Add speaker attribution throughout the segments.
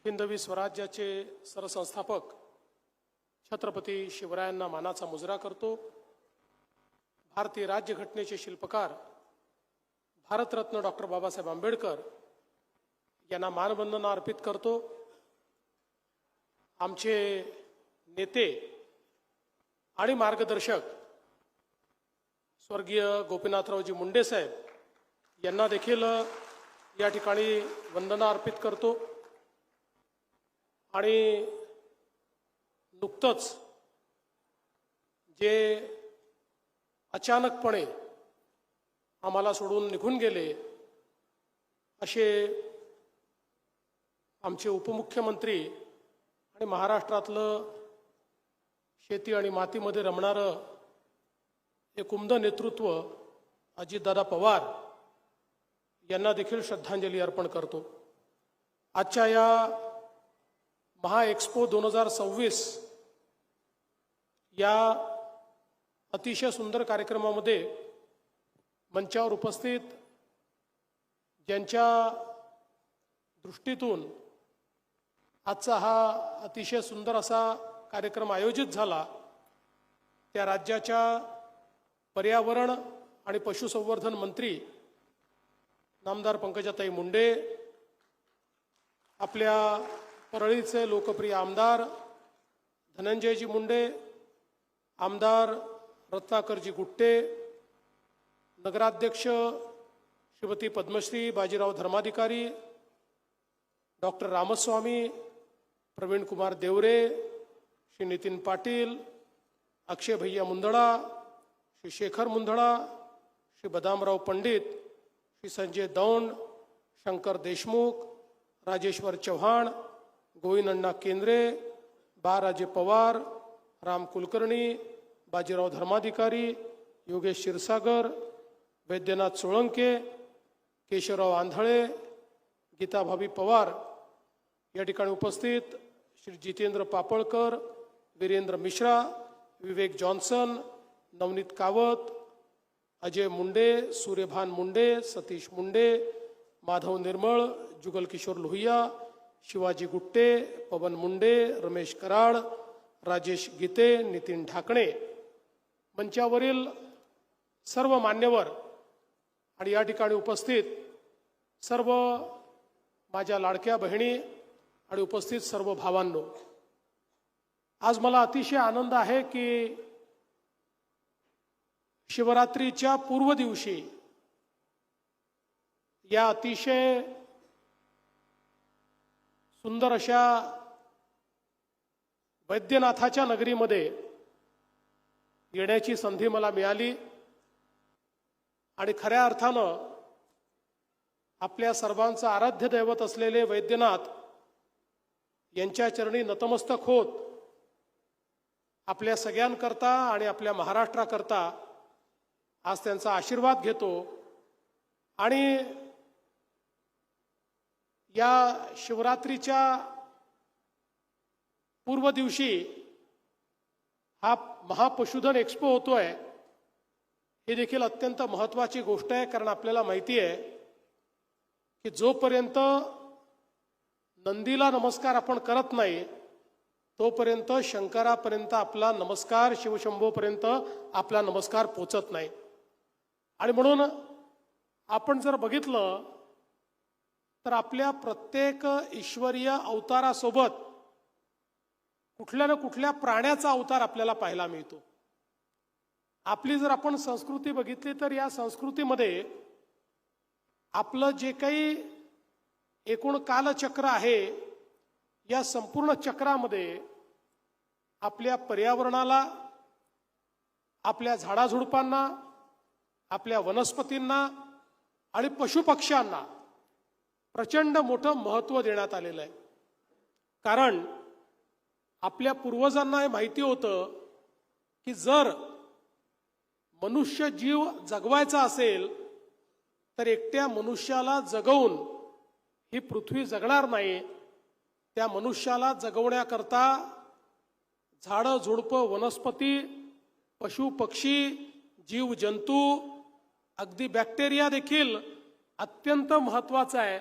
Speaker 1: हिंदवी स्वराज्याचे सरसंस्थापक छत्रपती शिवरायांना मानाचा मुजरा करतो। भारतीय राज्यघटनेचे शिल्पकार भारतरत्न डॉक्टर बाबासाहेब आंबेडकर यांना मानवंदना अर्पित करतो। आमचे नेते आणि मार्गदर्शक स्वर्गीय गोपीनाथरावजी मुंडे साहेब यांना देखील या ठिकाणी वंदना अर्पित करतो। आणि नुकतंच जे अचानकपणे आम्हाला सोडून निघून गेले असे आमचे उपमुख्यमंत्री आणि महाराष्ट्रातलं शेती आणि मातीमध्ये रमणारं एक उमद नेतृत्व अजितदादा पवार यांना देखील श्रद्धांजली अर्पण करतो। आजच्या या महा एक्सपो 2026 या अतिशय सुंदर कार्यक्रमामध्ये मंचावर उपस्थित ज्यांच्या दृष्टीतून आजचा हा अतिशय सुंदर असा कार्यक्रम आयोजित झाला त्या राज्याच्या पर्यावरण आणि पशुसंवर्धन मंत्री नामदार पंकजाताई मुंडे, आपल्या परळीचे लोकप्रिय आमदार धनंजयजी मुंडे, आमदार रत्नाकरजी गुट्टे, नगराध्यक्ष श्रीमती पद्मश्री बाजीराव धर्माधिकारी, डॉक्टर रामस्वामी, प्रवीण कुमार देवरे, श्री नितीन पाटील, अक्षय भैया मुंदडा, श्री शेखर मुंदडा, श्री बदामराव पंडित, श्री संजय दौंड, शंकर देशमुख, राजेश्वर चव्हाण, गोविंद अण्णा केंद्रे, बा राजे पवार, राम कुलकर्णी, बाजीराव धर्माधिकारी, योगेश क्षीरसागर, वैद्यनाथ सोळंके, केशवराव आंधळे, गीताभाभी पवार या ठिकाणी उपस्थित श्री जितेंद्र पापळकर, वीरेंद्र मिश्रा, विवेक जॉन्सन, नवनीत कावत, अजय मुंडे, सूर्यभान मुंडे, सतीश मुंडे, माधव निर्मळ, जुगल किशोर लोहिया, शिवाजी गुट्टे, पवन मुंडे, रमेश कराड, राजेश गीते, नितीन ढाकणे, मंचावरील सर्व मान्यवर आणि या ठिकाणी उपस्थित सर्व माझ्या लाडक्या बहिणी आणि उपस्थित सर्व भावांनो, आज मला अतिशय आनंद आहे की शिवरात्रीच्या पूर्व दिवशी या अतिशय सुंदर अशा वैद्यनाथाच्या नगरीमध्ये येण्याची संधी मला मिळाली आणि खऱ्या अर्थानं आपल्या सर्वांचं आराध्य दैवत असलेले वैद्यनाथ यांच्या चरणी नतमस्तक होत आपल्या सगळ्यांकरता आणि आपल्या महाराष्ट्राकरता आज त्यांचा आशीर्वाद घेतो। आणि या शिवरात्रीच्या पूर्व दिवशी हा महापशुधन एक्सपो होतोय, हे देखील अत्यंत महत्त्वाची गोष्ट आहे। कारण आपल्याला माहिती आहे की जोपर्यंत नंदीला नमस्कार आपण करत नाही तोपर्यंत शंकरापर्यंत आपला नमस्कार, शिवशंभोपर्यंत आपला नमस्कार पोचत नाही। आणि म्हणून आपण जर बघितलं तर आपल्या प्रत्येक ईश्वरीय अवतारासोबत कुठल्या ना कुठल्या प्राण्याचा अवतार आपल्याला पाहायला मिळतो। आपली जर आपण संस्कृती बघितली तर या संस्कृतीमध्ये आपलं जे काही एकूण कालचक्र आहे या संपूर्ण चक्रामध्ये आपल्या पर्यावरणाला, आपल्या झाडाझुडपांना, आपल्या वनस्पतींना आणि पशुपक्ष्यांना प्रचंड मोठं महत्त्व देण्यात आलेलं आहे। कारण आपल्या पूर्वजांना हे माहिती होतं की जर मनुष्य जीव जगवायचा असेल तर एकट्या मनुष्याला जगवून ही पृथ्वी जगणार नाही। त्या मनुष्याला जगवण्याकरता झाडं झुडपं, वनस्पती, पशु पक्षी, जीव जंतू, अगदी बॅक्टेरिया देखील अत्यंत महत्त्वाचा आहे।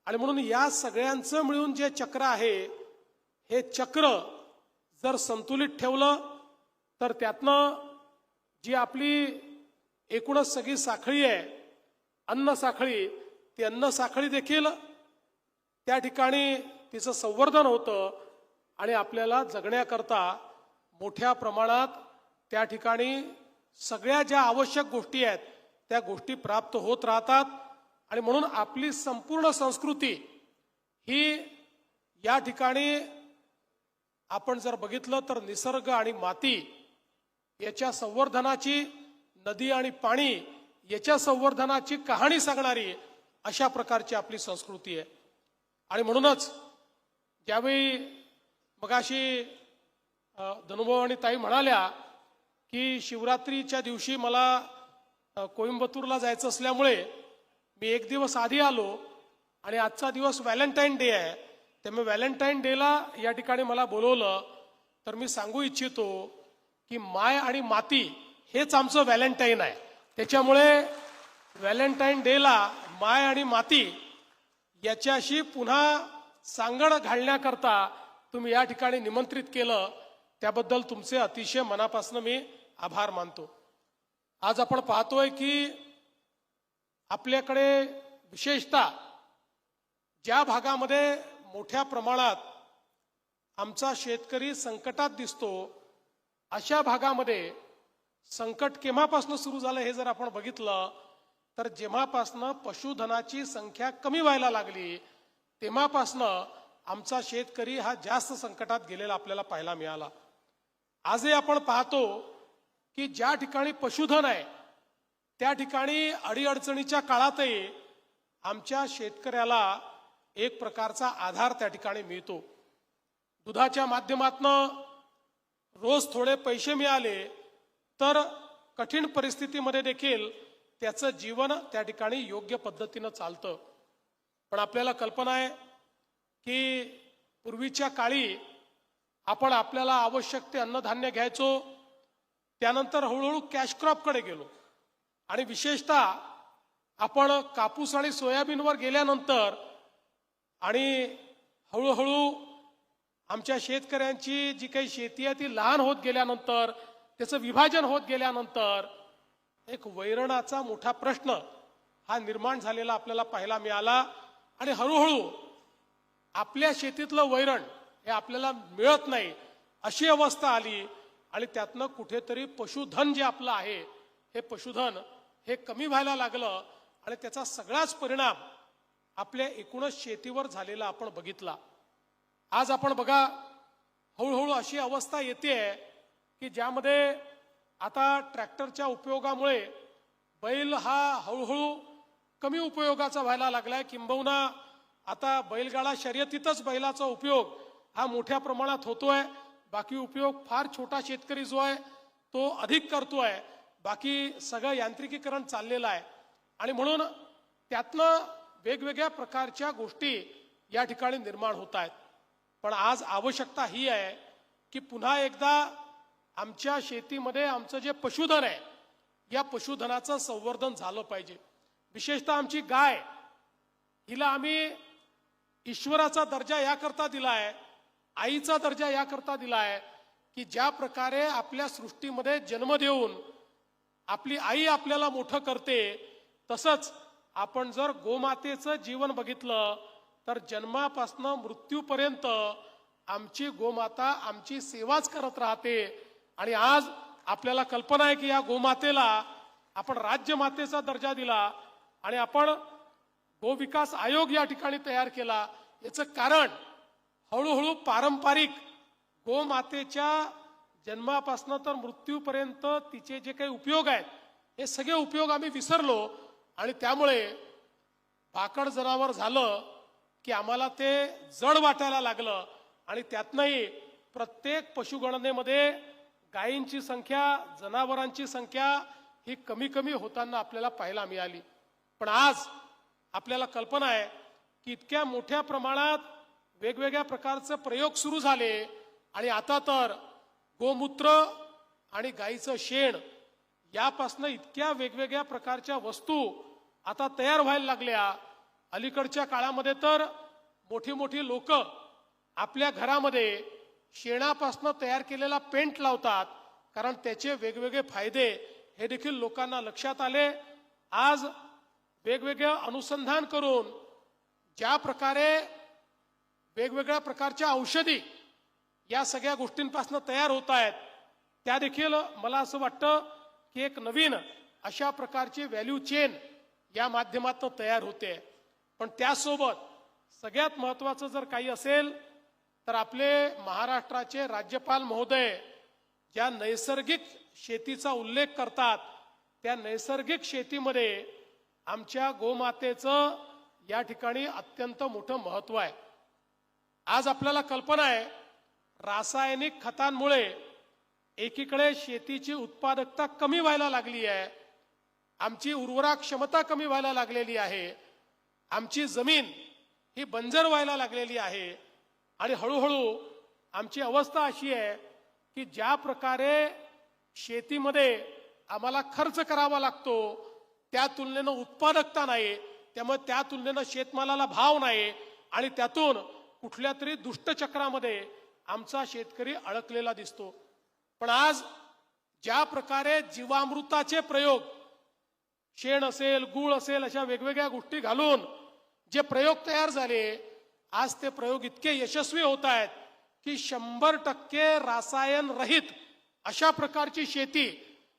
Speaker 1: आणि म्हणून या सगळ्यांचं मिळून जे चक्र आहे, हे चक्र जर संतुलित ठेवलं तर त्यातनं जी आपली एकूणच सगळी साखळी आहे, अन्न साखळी, ती अन्न साखळी देखील त्या ठिकाणी तिचं संवर्धन होतं आणि आपल्याला जगण्याकरता मोठ्या प्रमाणात त्या ठिकाणी सगळ्या ज्या आवश्यक गोष्टी आहेत त्या गोष्टी प्राप्त होत राहतात. आणि म्हणून आपली संपूर्ण संस्कृती ही या ठिकाणी आपण जर बघितलं तर निसर्ग आणि माती याच्या संवर्धनाची, नदी आणि पाणी याच्या संवर्धनाची कहाणी सांगणारी अशा प्रकारची आपली संस्कृती आहे. आणि म्हणूनच ज्यावेळी मगाशी धनुभाऊ आणि ताई म्हणाल्या की शिवरात्रीच्या दिवशी मला कोइंबतूरला जायचं असल्यामुळे मी एक दिवस आधी आलो आणि आजचा दिवस व्हॅलेंटाईन डे आहे, त्यामुळे व्हॅलेंटाईन डेला या ठिकाणी मला बोलवलं. तर मी सांगू इच्छितो की माय आणि माती हेच आमचं व्हॅलेंटाईन आहे. त्याच्यामुळे व्हॅलेंटाईन डेला माय आणि माती याच्याशी पुन्हा सांगड घालण्याकरता तुम्ही या ठिकाणी निमंत्रित केलं, त्याबद्दल तुमचे अतिशय मनापासून मी आभार मानतो. आज आपण पाहतोय की आपल्याकडे विशेषतः ज्या भागामध्ये मोठ्या प्रमाणात आमचा शेतकरी संकटात दिसतो, अशा भागामध्ये संकट केव्हापासून सुरू झालं हे जर आपण बघितलं तर जेव्हापासनं पशुधनाची संख्या कमी व्हायला लागली तेव्हापासनं आमचा शेतकरी हा जास्त संकटात गेलेला आपल्याला पाहायला मिळाला. आजही आपण पाहतो की ज्या ठिकाणी पशुधन आहे त्या ठिकाणी अडीअडचणीच्या काळातही आमच्या शेतकऱ्याला एक प्रकारचा आधार त्या ठिकाणी मिळतो. दुधाच्या माध्यमातनं रोज थोडे पैसे मिळाले तर कठीण परिस्थितीमध्ये देखील त्याचं जीवन त्या ठिकाणी योग्य पद्धतीनं चालतं. पण आपल्याला कल्पना आहे की पूर्वीच्या काळी आपण आपल्याला आवश्यक ते अन्नधान्य घ्यायचो, त्यानंतर हळूहळू कॅश क्रॉपकडे गेलो आणि विशेषतः आपण कापूस आणि सोयाबीनवर गेल्यानंतर आणि हळूहळू आमच्या शेतकऱ्यांची जी काही शेती आहे ती लहान होत गेल्यानंतर, त्याचं विभाजन होत गेल्यानंतर एक वैरणाचा मोठा प्रश्न हा निर्माण झालेला आपल्याला पाहायला मिळाला. आणि हळूहळू आपल्या शेतीतलं वैरण हे आपल्याला मिळत नाही अशी अवस्था आली आणि त्यातनं कुठेतरी पशुधन जे आपलं आहे हे पशुधन हे कमी व्हायला लागलं आणि त्याचा सगळाच परिणाम आपल्या एकूणच शेतीवर झालेला आपण बघितला. आज आपण बघा हळूहळू अशी अवस्था येते की ज्यामध्ये आता ट्रॅक्टरच्या उपयोगामुळे बैल हा हळूहळू कमी उपयोगाचा व्हायला लागलाय. किंबहुना आता बैलगाडा शर्यतीतच बैलाचा उपयोग हा मोठ्या प्रमाणात होतोय. बाकी उपयोग फार छोटा शेतकरी जो आहे तो अधिक करतोय. बाकी सगळं यांत्रिकीकरण चाललेलं आहे आणि म्हणून त्यातनं वेगवेगळ्या प्रकारच्या गोष्टी या ठिकाणी निर्माण होत आहेत. पण आज आवश्यकता ही आहे की पुन्हा एकदा आमच्या शेतीमध्ये आमचं जे पशुधन आहे या पशुधनाचं संवर्धन झालं पाहिजे. विशेषतः आमची गाय, हिला आम्ही ईश्वराचा दर्जा याकरता दिलाय, आईचा दर्जा याकरता दिलाय की ज्या प्रकारे आपल्या सृष्टीमध्ये जन्म देऊन आपली आई आपल्याला मोठं करते, तसंच आपण जर गोमातेचं जीवन बघितलं तर जन्मापासून मृत्यूपर्यंत आमची गोमाता आमची सेवाच करत राहते. आणि आज आपल्याला कल्पना आहे की या गोमातेला आपण राज्यमातेचा दर्जा दिला आणि आपण गोविकास आयोग या ठिकाणी तयार केला. याचं कारण हळूहळू पारंपरिक गोमातेच्या जन्मापासून तर मृत्यूपर्यंत तिचे जे काही उपयोग आहेत हे सगळे उपयोग आम्ही विसरलो आणि त्यामुळे भाकड जनावर झालं की आम्हाला ते जड वाटायला लागलं आणि त्यातनंही प्रत्येक पशुगणनेमध्ये गायींची संख्या, जनावरांची संख्या ही कमी कमी होताना आपल्याला पाहायला मिळाली. पण आज आपल्याला कल्पना आहे की इतक्या मोठ्या प्रमाणात वेगवेगळ्या प्रकारचे प्रयोग सुरू झाले आणि आता तर गोमूत्र आणि गाईचं शेण यापासून इतक्या वेगवेगळ्या प्रकारच्या वस्तू आता तयार व्हायला लागल्या अलीकडच्या काळामध्ये तर मोठी मोठी लोक आपल्या घरामध्ये शेणापासून तयार केलेला पेंट लावतात, कारण त्याचे वेगवेगळे फायदे हे देखील लोकांना लक्षात आले. आज वेगवेगळे अनुसंधान करून ज्या प्रकारे वेगवेगळ्या प्रकारच्या औषधी या सगळ्या गोष्टींपासून तयार होत आहेत, त्या देखील मला असं वाटतं की एक नवीन अशा प्रकारची व्हॅल्यू चेन या माध्यमातून तयार होते. पण त्यासोबत सगळ्यात महत्त्वाचं जर काही असेल तर आपले महाराष्ट्राचे राज्यपाल महोदय ज्या नैसर्गिक शेतीचा उल्लेख करतात, त्या नैसर्गिक शेतीमध्ये आमच्या गोमातेचं या ठिकाणी अत्यंत मोठं महत्त्व आहे. आज आपल्याला कल्पना आहे, रासायनिक खतांमुळे एकीकडे शेतीची उत्पादकता कमी व्हायला लागली आहे, आमची उर्वरा क्षमता कमी व्हायला लागलेली आहे, आमची जमीन ही बंजर व्हायला लागलेली आहे आणि हळूहळू आमची अवस्था अशी आहे की ज्या प्रकारे शेतीमध्ये आम्हाला खर्च करावा लागतो त्या तुलनेनं उत्पादकता नाही, त्यामुळे त्या तुलनेनं शेतमालाला भाव नाही आणि त्यातून कुठल्या तरी दुष्टचक्रामध्ये आमचा शेतकरी अडकलेला दिसतो. पण आज ज्या प्रकारे जीवामृताचे प्रयोग, शेण असेल, गूळ असेल, अशा वेगवेगळ्या गोष्टी घालून जे प्रयोग तयार झाले, आज ते प्रयोग इतके यशस्वी होत आहेत की 100% रासायन रहित अशा प्रकारची शेती,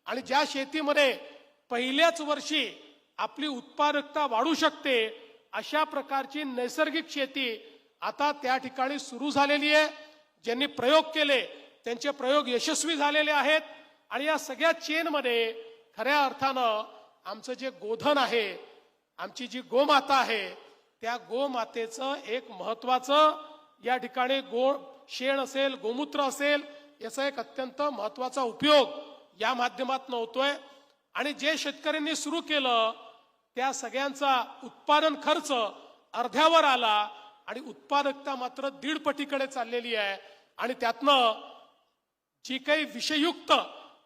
Speaker 1: आणि ज्या शेतीमध्ये पहिल्याच वर्षी आपली उत्पादकता वाढू शकते अशा प्रकारची नैसर्गिक शेती आता त्या ठिकाणी सुरू झालेली आहे. ज्यांनी प्रयोग केले त्यांचे प्रयोग यशस्वी झालेले आहेत आणि या सगळ्या चेनमध्ये खऱ्या अर्थानं आमचं जे गोधन आहे, आमची जी गोमाता आहे, त्या गोमातेचं एक महत्वाचं या ठिकाणी शेण असेल, गोमूत्र असेल, याचा एक अत्यंत महत्वाचा उपयोग या माध्यमातून होतोय. आणि जे शेतकऱ्यांनी सुरू केलं त्या सगळ्यांचा उत्पादन खर्च अर्ध्यावर आला आणि उत्पादकता मात्र 1.5 पटीकडे चाललेली आहे. आणि त्यातनं जी काही विषयुक्त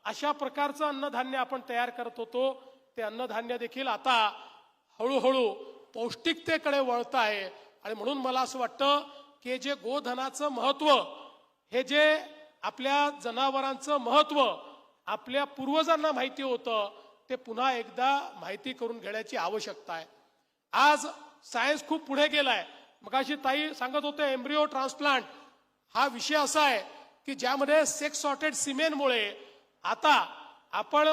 Speaker 1: अशा प्रकारचं अन्नधान्य आपण तयार करत होतो, ते अन्नधान्य देखील आता हळूहळू पौष्टिकतेकडे वळत आहे. आणि म्हणून मला असं वाटतं की जे गोधनाचं महत्व, हे जे आपल्या जनावरांचं महत्व आपल्या पूर्वजांना माहिती होतं, ते पुन्हा एकदा माहिती करून घेण्याची आवश्यकता आहे. आज सायन्स खूप पुढे गेलाय. मगाशी ताई सांगत होते एम्ब्रिओ ट्रान्सप्लांट हा विषय असा आहे की ज्यामध्ये सेक्स सॉर्टेड सिमेनमुळे आता आपण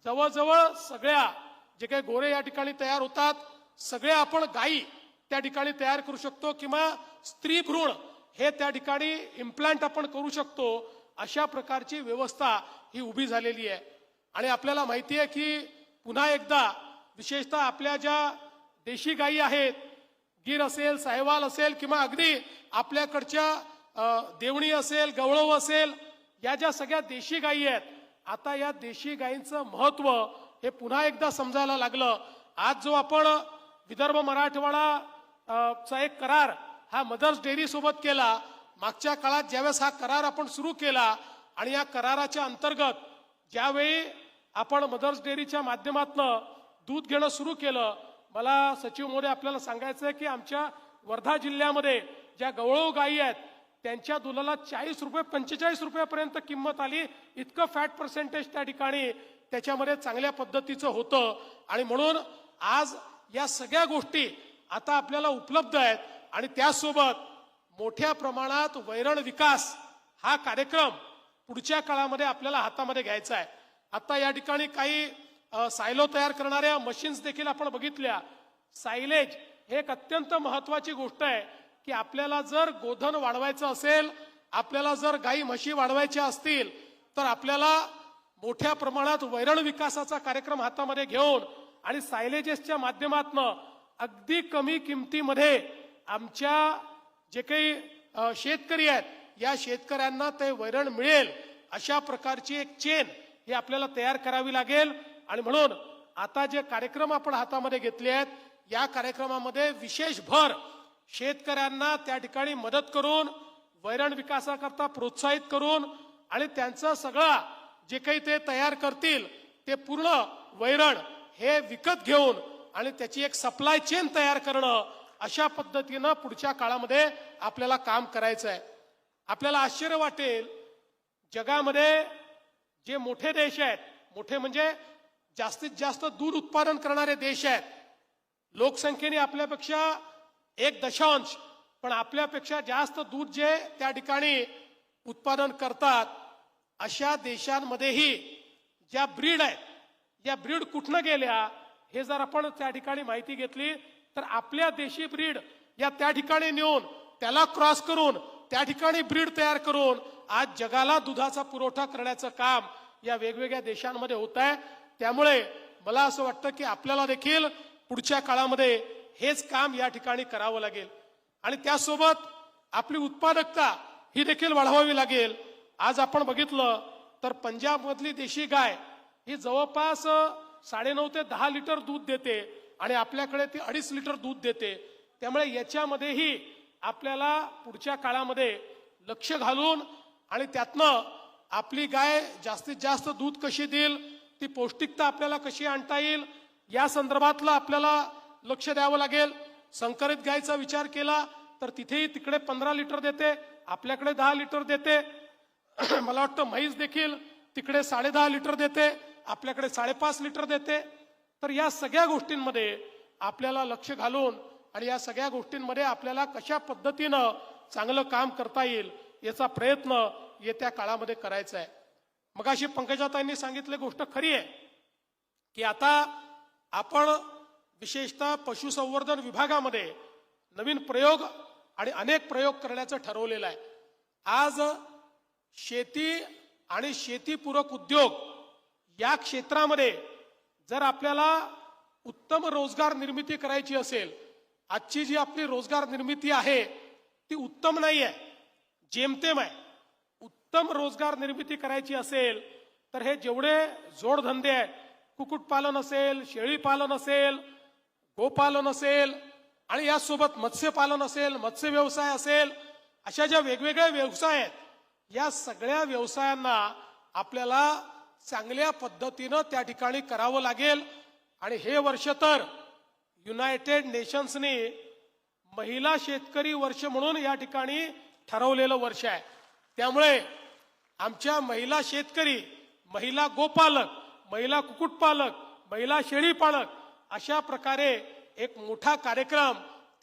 Speaker 1: जवळजवळ सगळ्या जे काही गोरे या ठिकाणी तयार होतात, सगळे आपण गायी त्या ठिकाणी तयार करू शकतो किंवा स्त्री भ्रूण हे त्या ठिकाणी इम्प्लांट आपण करू शकतो. अशा प्रकारची व्यवस्था ही उभी झालेली आहे. आणि आपल्याला माहिती आहे की पुन्हा एकदा विशेषतः आपल्या ज्या देशी गायी आहेत, गीर असेल, साहिवाल असेल किंवा अगदी आपल्याकडच्या देवणी असेल, गवळव असेल, या ज्या सगळ्या देशी गायी आहेत, आता या देशी गायींचं महत्व हे पुन्हा एकदा समजायला लागलं. आज जो आपण विदर्भ मराठवाडा चा एक करार हा मदर्स डेअरी सोबत केला, मागच्या काळात ज्यावेळेस हा करार आपण सुरू केला आणि या कराराच्या अंतर्गत ज्यावेळी आपण मदर्स डेअरीच्या माध्यमातून दूध घेणं सुरू केलं, मला सचिव महोदय आपल्याला सांगायचं आहे की आमच्या वर्धा जिल्ह्यामध्ये ज्या गवळव गायी आहेत त्यांच्या दुधाला 40 रुपये 45 रुपयापर्यंत किंमत आली. इतकं फॅट पर्सेंटेज त्या ठिकाणी त्याच्यामध्ये चांगल्या पद्धतीचं होतं. आणि म्हणून आज या सगळ्या गोष्टी आता आपल्याला उपलब्ध आहेत. आणि त्यासोबत मोठ्या प्रमाणात वैरण विकास हा कार्यक्रम पुढच्या काळामध्ये आपल्याला हातामध्ये घ्यायचा आहे. आता या ठिकाणी काही सायलो तयार करणाऱ्या मशीन्स देखील आपण बघितल्या. सायलेज हे एक अत्यंत महत्वाची गोष्ट आहे की आपल्याला जर गोधन वाढवायचं असेल, आपल्याला जर गाई म्हशी वाढवायच्या असतील, तर आपल्याला मोठ्या प्रमाणात वैरण विकासाचा कार्यक्रम हातामध्ये घेऊन आणि सायलेजेसच्या माध्यमातून अगदी कमी किमतीमध्ये आमच्या जे काही शेतकरी आहेत या शेतकऱ्यांना ते वैरण मिळेल अशा प्रकारची एक चेन ही आपल्याला तयार करावी लागेल. आणि म्हणून आता जे कार्यक्रम आपण हातामध्ये घेतले आहेत, या कार्यक्रमामध्ये विशेष भर शेतकऱ्यांना त्या ठिकाणी मदत करून, वैरण विकासाकरता प्रोत्साहित करून आणि त्यांचं सगळं जे काही ते तयार करतील ते पूर्ण वैरण हे विकत घेऊन आणि त्याची एक सप्लाय चेन तयार करणं, अशा पद्धतीनं पुढच्या काळामध्ये आपल्याला काम करायचं आहे. आपल्याला आश्चर्य वाटेल, जगामध्ये जे मोठे देश आहेत, मोठे म्हणजे जास्तीत जास्त दूध उत्पादन करणारे देश आहेत, लोकसंख्येने आपल्यापेक्षा 1 दशांश, पण आपल्यापेक्षा जास्त दूध जे त्या ठिकाणी उत्पादन करतात, अशा देशांमध्येही ज्या ब्रीड आहेत, या ब्रीड कुठनं गेल्या हे जर आपण त्या ठिकाणी माहिती घेतली तर आपल्या देशी ब्रीड या त्या ठिकाणी नेऊन त्याला क्रॉस करून त्या ठिकाणी ब्रीड तयार करून आज जगाला दुधाचा पुरवठा करण्याचं काम या वेगवेगळ्या देशांमध्ये होत आहे. त्यामुळे मला असं वाटतं की आपल्याला देखील पुढच्या काळामध्ये हेच काम या ठिकाणी करावं लागेल आणि त्यासोबत आपली उत्पादकता ही देखील वाढवावी लागेल. आज आपण बघितलं तर पंजाबमधली देशी गाय ही जवळपास 9.5 ते 10 लिटर दूध देते आणि आपल्याकडे ती 2.5 लिटर दूध देते. त्यामुळे याच्यामध्येही आपल्याला पुढच्या काळामध्ये लक्ष घालून आणि त्यातनं आपली गाय जास्तीत जास्त दूध कशी देईल, ती पौष्टिकता आपल्याला कशी आणता येईल, या संदर्भातला आपल्याला लक्ष द्यावं लागेल. संकरित गायचा विचार केला तर तिथेही तिकडे 15 लिटर देते, आपल्याकडे 10 लिटर देते. मला वाटतं म्हैस देखील तिकडे 10.5 लिटर देते, आपल्याकडे 5.5 लिटर देते. तर या सगळ्या गोष्टींमध्ये आपल्याला लक्ष घालून आणि या सगळ्या गोष्टींमध्ये आपल्याला कशा पद्धतीनं चांगलं काम करता येईल याचा प्रयत्न येत्या काळामध्ये करायचा आहे. मगाशी पंकजाताईंनी सांगितली गोष्ट खरी आहे की आता आपण विशेषतः पशुसंवर्धन विभागामध्ये नवीन प्रयोग आणि अनेक प्रयोग करण्याचं ठरवलेलं आहे. आज शेती आणि शेतीपूरक उद्योग या क्षेत्रामध्ये जर आपल्याला उत्तम रोजगार निर्मिती करायची असेल, आजची जी आपली रोजगार निर्मिती आहे ती उत्तम नाही आहे, जेमतेम आहे. उत्तम रोजगार निर्मिती करायची असेल तर हे जेवढे जोडधंदे आहेत, कुक्कुटपालन असेल, शेळीपालन असेल, गोपालन असेल आणि यासोबत मत्स्यपालन असेल, मत्स्य व्यवसाय असेल, अशा ज्या वेगवेगळे व्यवसाय आहेत, या सगळ्या व्यवसायांना आपल्याला चांगल्या पद्धतीनं त्या ठिकाणी करावं लागेल. आणि हे वर्ष तर युनायटेड नेशन्सनी महिला शेतकरी वर्ष म्हणून या ठिकाणी ठरवलेलं वर्ष आहे. त्यामुळे आमच्या महिला शेतकरी, महिला गोपालक, महिला कुक्कुटपालक, महिला शेळीपालक अशा प्रकारे एक मोठा कार्यक्रम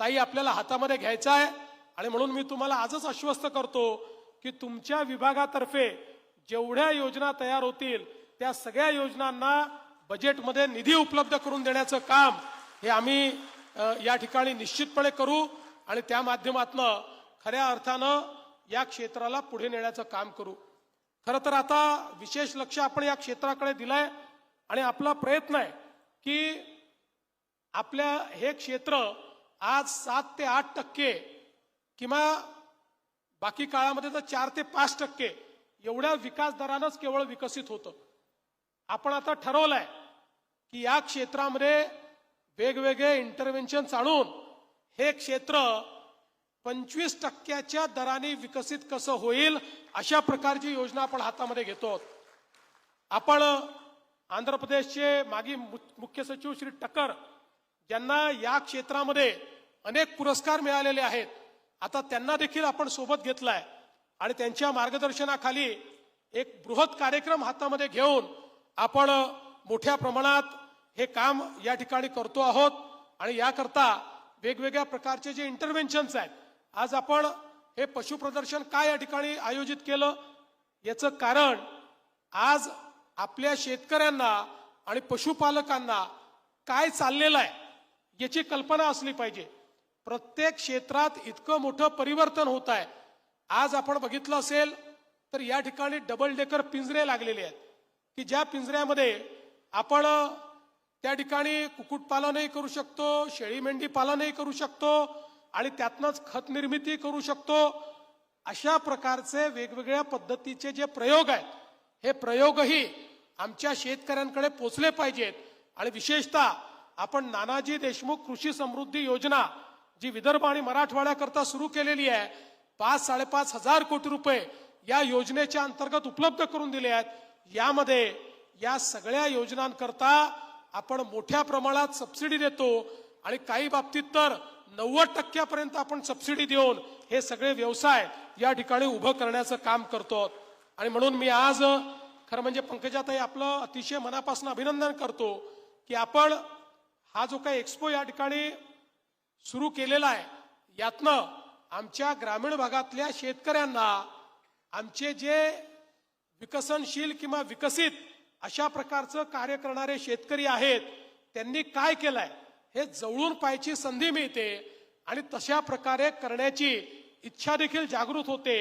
Speaker 1: ताई आपल्याला हातामध्ये घ्यायचा आहे. आणि म्हणून मी तुम्हाला आजच आश्वस्त करतो की तुमच्या विभागातर्फे जेवढ्या योजना तयार होतील त्या सगळ्या योजनांना बजेटमध्ये निधी उपलब्ध करून देण्याचं काम हे आम्ही या ठिकाणी निश्चितपणे करू आणि त्या माध्यमातून खऱ्या अर्थानं या क्षेत्राला पुढे नेण्याचं काम करू. खरं तर आता विशेष लक्ष आपण या क्षेत्राकडे दिलंय आणि आपला प्रयत्न आहे की आपल्या हे क्षेत्र आज 7 ते 8% किंवा बाकी काळामध्ये तर 4 ते 5% एवढ्या विकास दरानंच केवळ विकसित होतं. आपण आता ठरवलंय की या क्षेत्रामध्ये वेगवेगळे इंटरव्हेन्शन आणून हे क्षेत्र 25% दराने विकसित कसं होईल अशा प्रकारची योजना आपण हातामध्ये घेतो. आपण आंध्र प्रदेशचे माजी मुख्य सचिव श्री टकर ज्यांना या क्षेत्रामध्ये अनेक पुरस्कार मिळालेले आहेत, आता त्यांना देखील आपण सोबत घेतलाय आणि त्यांच्या मार्गदर्शनाखाली एक बृहत कार्यक्रम हातामध्ये घेऊन आपण मोठ्या प्रमाणात हे काम या ठिकाणी करतो आहोत. आणि याकरता वेगवेगळ्या प्रकारचे जे इंटरव्हेन्शन्स आहेत, आज आपण हे पशु प्रदर्शन काय या ठिकाणी आयोजित केलं याचं कारण आज आपल्या शेतकऱ्यांना आणि पशुपालकांना काय चाललेलं आहे याची कल्पना असली पाहिजे. प्रत्येक क्षेत्रात इतकं मोठं परिवर्तन होत आहे. आज आपण बघितलं असेल तर या ठिकाणी डबल डेकर पिंजरे लागलेले आहेत की ज्या पिंजऱ्यामध्ये आपण त्या ठिकाणी कुक्कुटपालनही करू शकतो, शेळी मेंढी पालनही करू शकतो आणि त्यातनंच खत निर्मिती करू शकतो. अशा प्रकारचे वेगवेगळ्या पद्धतीचे जे प्रयोग आहेत, हे प्रयोगही आमच्या शेतकऱ्यांकडे पोचले पाहिजेत. आणि विशेषतः आपण नानाजी देशमुख कृषी समृद्धी योजना जी विदर्भ आणि मराठवाड्याकरता सुरू केलेली आहे, 5-5.5 हजार कोटी रुपये या योजनेच्या अंतर्गत उपलब्ध करून दिले आहेत. यामध्ये या सगळ्या योजनांकरता आपण मोठ्या प्रमाणात सबसिडी देतो आणि काही बाबतीत तर 90% आपण सबसिडी देऊन हे सगळे व्यवसाय या ठिकाणी उभं करण्याचं काम करतो. आणि म्हणून मी आज खरं म्हणजे पंकजाताई आपलं अतिशय मनापासून अभिनंदन करतो की आपण हा जो काही एक्सपो या ठिकाणी सुरू केलेला आहे, यातनं आमच्या ग्रामीण भागातल्या शेतकऱ्यांना आमचे जे विकसनशील किंवा विकसित अशा प्रकारचं कार्य करणारे शेतकरी आहेत त्यांनी काय केलंय हे जवळून पाहायची संधी मिळते आणि तशा प्रकारे करण्याची इच्छा देखील जागृत होते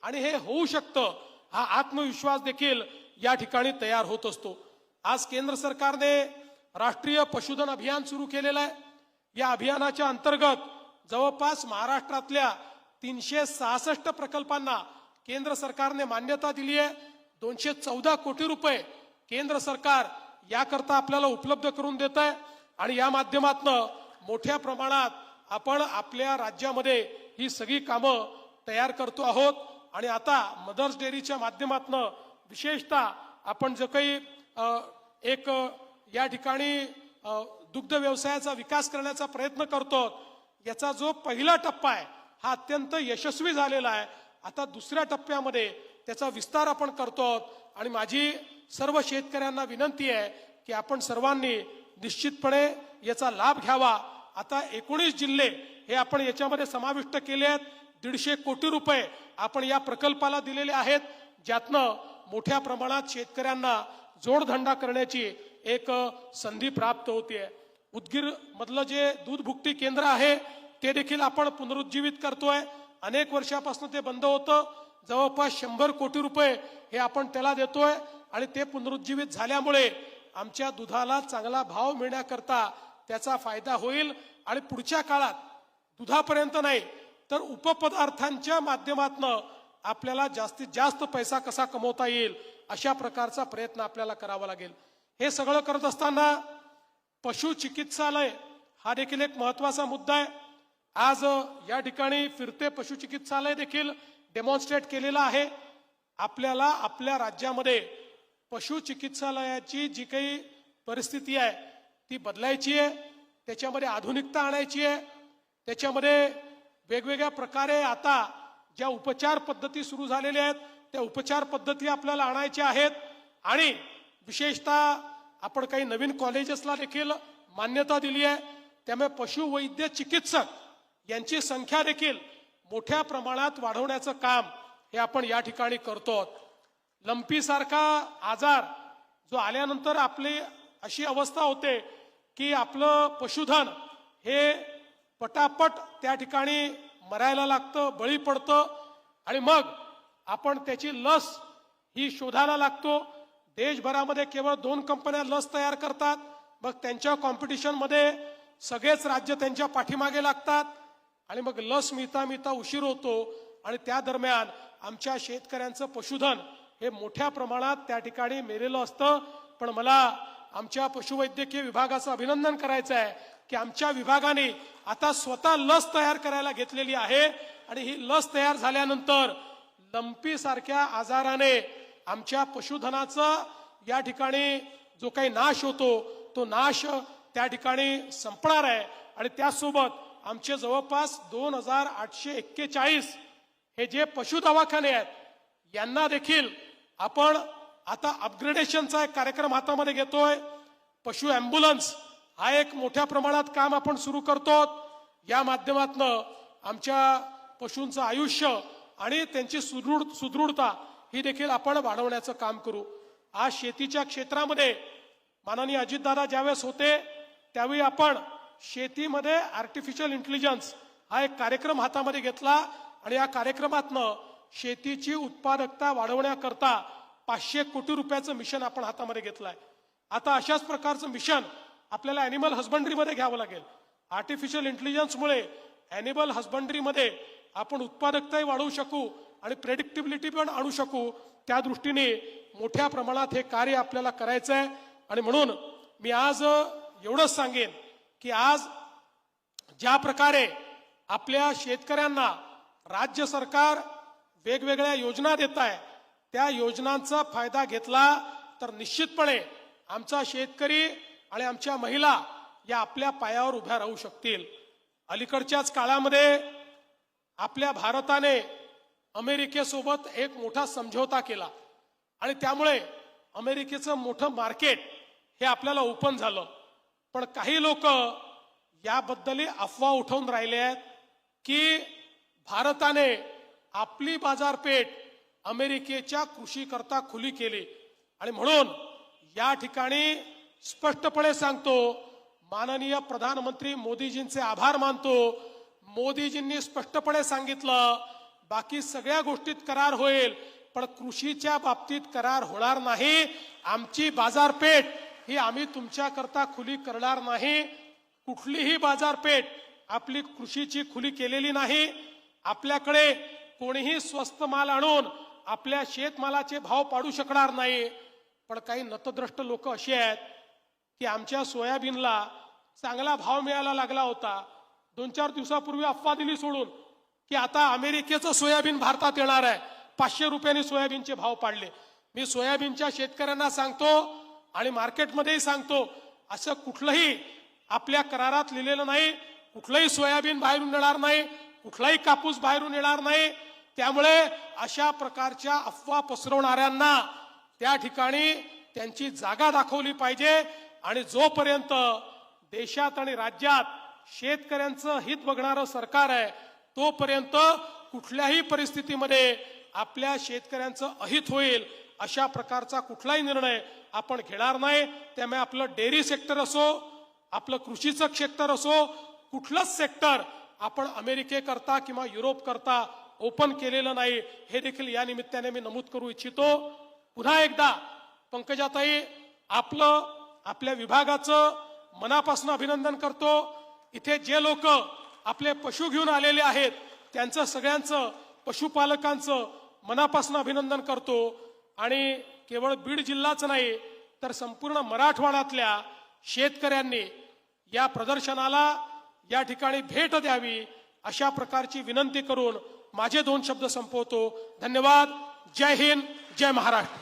Speaker 1: आणि हे होऊ शकतं हा आत्मविश्वास देखील या ठिकाणी तयार होत असतो. आज केंद्र सरकारने राष्ट्रीय पशुधन अभियान सुरू केलेलं आहे. या अभियानाच्या अंतर्गत जवळपास महाराष्ट्रातल्या 366 प्रकल्पांना केंद्र सरकारने मान्यता दिली आहे. 214 कोटी रुपये केंद्र सरकार याकरता आपल्याला उपलब्ध करून देत आहे आणि या माध्यमातून मोठ्या प्रमाणात आपण आपल्या राज्यामध्ये ही सगळी कामं तयार करतो आहोत. आणि आता मदर्स डेअरीच्या माध्यमातून विशेषतः आपण जो काही एक या ठिकाणी दुग्ध व्यवसायाचा विकास करण्याचा प्रयत्न करतो, याचा जो पहिला टप्पा आहे हा अत्यंत यशस्वी झालेला आहे. आता दुसऱ्या टप्प्यामध्ये त्याचा विस्तार आपण करतो आणि माझी सर्व शेतकऱ्यांना विनंती आहे की आपण सर्वांनी निश्चितपणे याचा लाभ घ्यावा. आता 19 जिल्हे हे आपण याच्यामध्ये समाविष्ट केले आहेत. 150 कोटी रुपये आपण या प्रकल्पाला दिलेले आहेत, ज्यातनं मोठ्या प्रमाणात शेतकऱ्यांना जोडधंदा करण्याची एक संधी प्राप्त होते. उदगीर मधलं जे दूध भुकटी केंद्र आहे ते देखील आपण पुनरुज्जीवित करतोय. अनेक वर्षापासून ते बंद होतं. जवळपास 100 कोटी रुपये हे आपण त्याला देतोय आणि ते पुनरुज्जीवित झाल्यामुळे आमच्या दुधाला चांगला भाव मिळण्याकरता त्याचा फायदा होईल आणि पुढच्या काळात दुधापर्यंत नाही तर उपपदार्थांच्या माध्यमातून आपल्याला जास्तीत जास्त पैसा कसा कमवता येईल अशा प्रकारचा प्रयत्न आपल्याला करावा लागेल. हे सगळं करत असताना पशु चिकित्सालय हा देखील एक महत्वाचा मुद्दा आहे. आज या ठिकाणी फिरते पशु चिकित्सालय देखील डेमॉन्स्ट्रेट केलेलं आहे. आपल्याला आपल्या राज्यामध्ये पशु चिकित्सालयाची जी काही परिस्थिती आहे ती बदलायची आहे, त्याच्यामध्ये आधुनिकता आणायची आहे. त्याच्यामध्ये वेगवेगळ्या प्रकारे आता ज्या उपचार पद्धती सुरू झालेल्या आहेत त्या उपचार पद्धती आपल्याला आणायच्या आहेत आणि विशेषतः आपण काही नवीन कॉलेजेसला देखील मान्यता दिली आहे. त्यामुळे पशुवैद्य चिकित्सक यांची संख्या देखील मोठ्या प्रमाणात वाढवण्याचं काम हे आपण या ठिकाणी करतो. लंपी सारखा आजार जो आल्यानंतर आपली अशी अवस्था होते की आपलं पशुधन हे पटापट त्या ठिकाणी मरायला लागतं, बळी पडतं आणि मग आपण त्याची लस ही शोधायला लागतो. देशभरामध्ये केवळ 2 कंपन्या लस तयार करतात, मग त्यांच्या कॉम्पिटिशनमध्ये सगळेच राज्य त्यांच्या पाठीमागे लागतात आणि मग लस मिळता उशीर होतो आणि त्या दरम्यान आमच्या शेतकऱ्यांचं पशुधन हे मोठ्या प्रमाणात त्या ठिकाणी मेलेलं असतं. पण मला आमच्या पशुवैद्यकीय विभागाचं अभिनंदन करायचं आहे की आमच्या विभागाने आता स्वतः लस तयार करायला घेतलेली आहे आणि ही लस तयार झाल्यानंतर लंपी सारख्या आजाराने आमच्या पशुधनाचा या ठिकाणी जो काही नाश होतो तो नाश त्या ठिकाणी संपणार आहे. आणि त्यासोबत आमचे जवळपास 2841 हे जे पशु दवाखाने आहेत यांना देखील आपण आता अपग्रेडेशनचा एक कार्यक्रम हातामध्ये घेतोय. पशु ॲम्ब्युलन्स हा एक मोठ्या प्रमाणात काम आपण सुरू करतो. या माध्यमातून आमच्या पशूंचं आयुष्य आणि त्यांची सुदृढता ही देखील आपण वाढवण्याचं काम करू. आज शेतीच्या क्षेत्रामध्ये माननीय अजितदादा ज्यावेळेस होते त्यावेळी आपण शेतीमध्ये आर्टिफिशियल इंटेलिजन्स हा एक कार्यक्रम हातामध्ये घेतला आणि या कार्यक्रमातनं शेतीची उत्पादकता वाढवण्याकरता 500 कोटी रुपयाचं मिशन आपण हातामध्ये घेतलंय. आता अशाच प्रकारचं मिशन आपल्याला ॲनिमल हस्बंड्रीमध्ये घ्यावं लागेल. आर्टिफिशियल इंटेलिजन्समुळे ॲनिमल हस्बंड्रीमध्ये आपण उत्पादकताही वाढवू शकू आणि प्रेडिक्टिबिलिटी पण आणू शकू. त्या दृष्टीने मोठ्या प्रमाणात हे कार्य आपल्याला करायचं आहे. आणि म्हणून मी आज एवढंच सांगेन की आज ज्या प्रकारे आपल्या शेतकऱ्यांना राज्य सरकार वेगवेगळ्या योजना देत आहे त्या योजनांचा फायदा घेतला तर निश्चितपणे आमचा शेतकरी आणि आमच्या महिला या आपल्या पायावर उभ्या राहू शकतील. अलीकडच्याच काळामध्ये आपल्या भारताने अमेरिकेसोबत एक मोठा समझोता केला आणि त्यामुळे अमेरिकेचं मोठं मार्केट हे आपल्याला ओपन झालं. पण काही लोक याबद्दल अफवा उठवून राहिले आहेत की भारताने आपली बाजारपेठ अमेरिकेच्या कृषीकरता खुली केली आणि म्हणून या ठिकाणी स्पष्टपणे सांगतो, माननीय प्रधानमंत्री मोदीजींचे आभार मानतो. मोदीजींनी स्पष्टपणे सांगितलं बाकी सगळ्या गोष्टीत करार होईल पण कृषीच्या बाबतीत करार होणार नाही. आमची बाजारपेठ ही आम्ही तुमच्याकरता खुली करणार नाही. कुठलीही बाजारपेठ आपली कृषीची खुली केलेली नाही. आपल्याकडे कोणीही स्वस्त माल आणून आपल्या शेतमालाचे भाव पाडू शकणार नाही. पण काही नतद्रष्ट लोक अशी आहेत की आमच्या सोयाबीनला चांगला भाव मिळायला लागला होता. 2-4 दिवसापूर्वी अफवा दिली सोडून की आता अमेरिकेचं सोयाबीन भारतात येणार आहे. 500 रुपयांनी सोयाबीनचे भाव पाडले. मी सोयाबीनच्या शेतकऱ्यांना सांगतो आणि मार्केटमध्येही सांगतो, असं कुठलंही आपल्या करारात लिहिलेलं नाही. कुठलंही सोयाबीन बाहेरून येणार नाही, कुठलाही कापूस बाहेरून येणार नाही. त्यामुळे अशा प्रकारच्या अफवा पसरवणाऱ्यांना त्या ठिकाणी त्यांची जागा दाखवली पाहिजे. आणि जोपर्यंत देशात आणि राज्यात शेतकऱ्यांचं हित बघणारं सरकार आहे तोपर्यंत कुठल्याही परिस्थितीमध्ये आपल्या शेतकऱ्यांचं अहित होईल अशा प्रकारचा कुठलाही निर्णय आपण घेणार नाही. त्यामुळे आपलं डेअरी सेक्टर असो, आपलं कृषीचं सेक्टर असो, कुठलंच सेक्टर आपण अमेरिकेकरता किंवा युरोप करता ओपन केलेलं नाही हे देखील या निमित्ताने मी नमूद करू इच्छितो. पुन्हा एकदा पंकजाताई आपल्या विभागाचं मनापासून अभिनंदन करतो. इथे जे लोक आपले पशु घेऊन आलेले आहेत त्यांचं सगळ्यांचं पशुपालकांचं मनापासून अभिनंदन करतो. आणि केवळ बीड जिल्हाच नाही तर संपूर्ण मराठवाड्यातल्या शेतकऱ्यांनी या प्रदर्शनाला या ठिकाणी भेट द्यावी अशा प्रकारची विनंती करून माझे 2 शब्द संपवतो. धन्यवाद. जय हिंद, जय महाराष्ट्र.